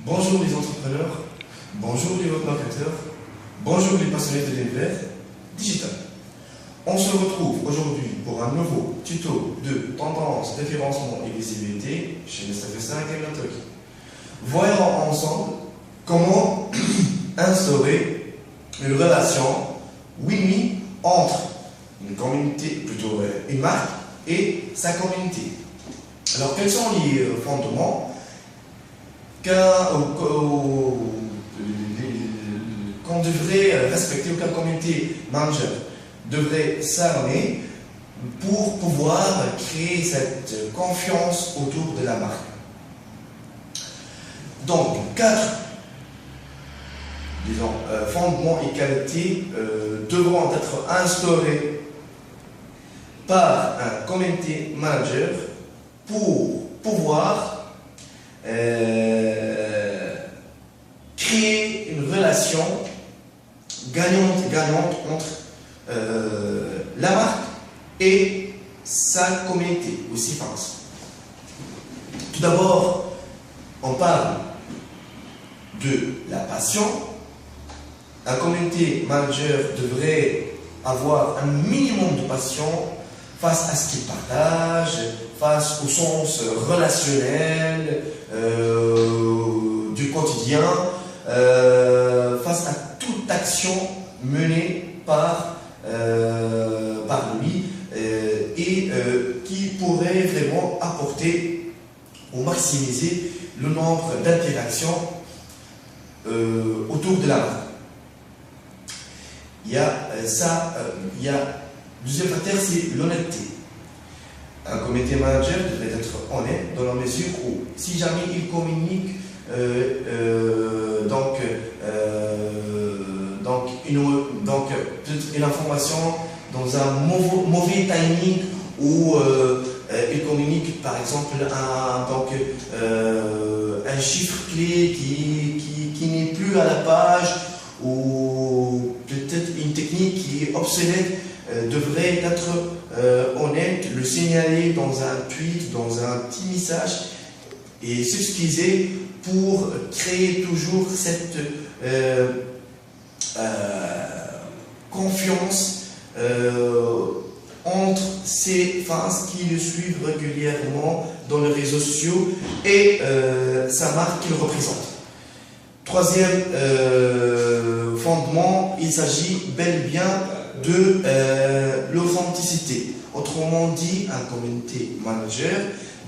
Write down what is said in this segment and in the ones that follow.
Bonjour les entrepreneurs, bonjour les webmarketeurs, bonjour les passionnés de l'univers digital. On se retrouve aujourd'hui pour un nouveau tuto de tendance, référencement et visibilité chez Mr. et Mentoki. Voyons ensemble comment instaurer une relation win-win entre une communauté, plutôt une marque et sa communauté. Alors quels sont les fondements qu'on devrait respecter, ou qu'un community manager devrait s'armer pour pouvoir créer cette confiance autour de la marque. Donc, 4 fondements et qualités devront être instaurés par un community manager pour pouvoir créer une relation gagnante entre la marque et sa communauté, aussi fans. Tout d'abord, on parle de la passion. Un community manager devrait avoir un minimum de passion face à ce qu'il partage, face au sens relationnel du quotidien, face à toute action menée par lui et qui pourrait vraiment apporter ou maximiser le nombre d'interactions autour de la marque. Il y a deuxième facteur, c'est l'honnêteté. Un community manager devrait être honnête dans la mesure où, si jamais il communique une information dans un mauvais timing, ou il communique par exemple un chiffre clé qui n'est plus à la page, ou peut-être une technique qui est obsolète, devrait être honnête, le signaler dans un tweet, dans un petit message, et s'excuser pour créer toujours cette confiance entre ses fans qui le suivent régulièrement dans les réseaux sociaux et sa marque qu'il représente. Troisième fondement, il s'agit bel et bien de l'authenticité. Autrement dit, un community manager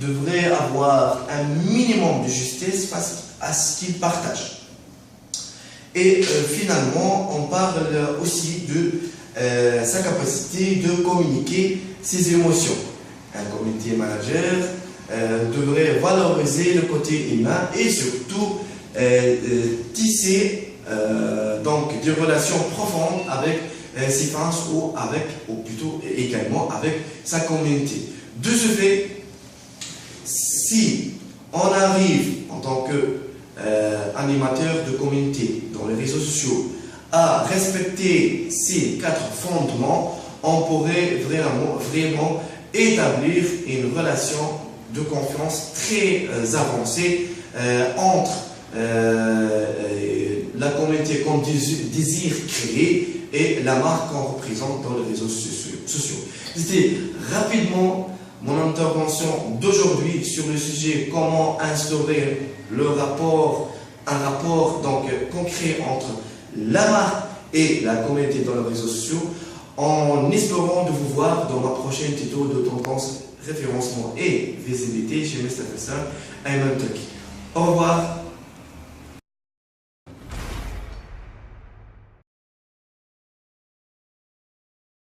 devrait avoir un minimum de justesse face à ce qu'il partage. Et finalement, on parle aussi de sa capacité de communiquer ses émotions. Un community manager devrait valoriser le côté humain et surtout tisser des relations profondes avec ses fans ou plutôt également avec sa communauté. De ce fait, si on arrive en tant qu'animateur de communauté dans les réseaux sociaux à respecter ces 4 fondements, on pourrait vraiment établir une relation de confiance très avancée entre la communauté qu'on désire créer et la marque qu'on représente dans les réseaux sociaux. C'était rapidement mon intervention d'aujourd'hui sur le sujet comment instaurer un rapport concret entre la marque et la communauté dans les réseaux sociaux, en espérant de vous voir dans ma prochaine tuto de tendance, référencement et visibilité chez Mr. et Mentoki. Au revoir.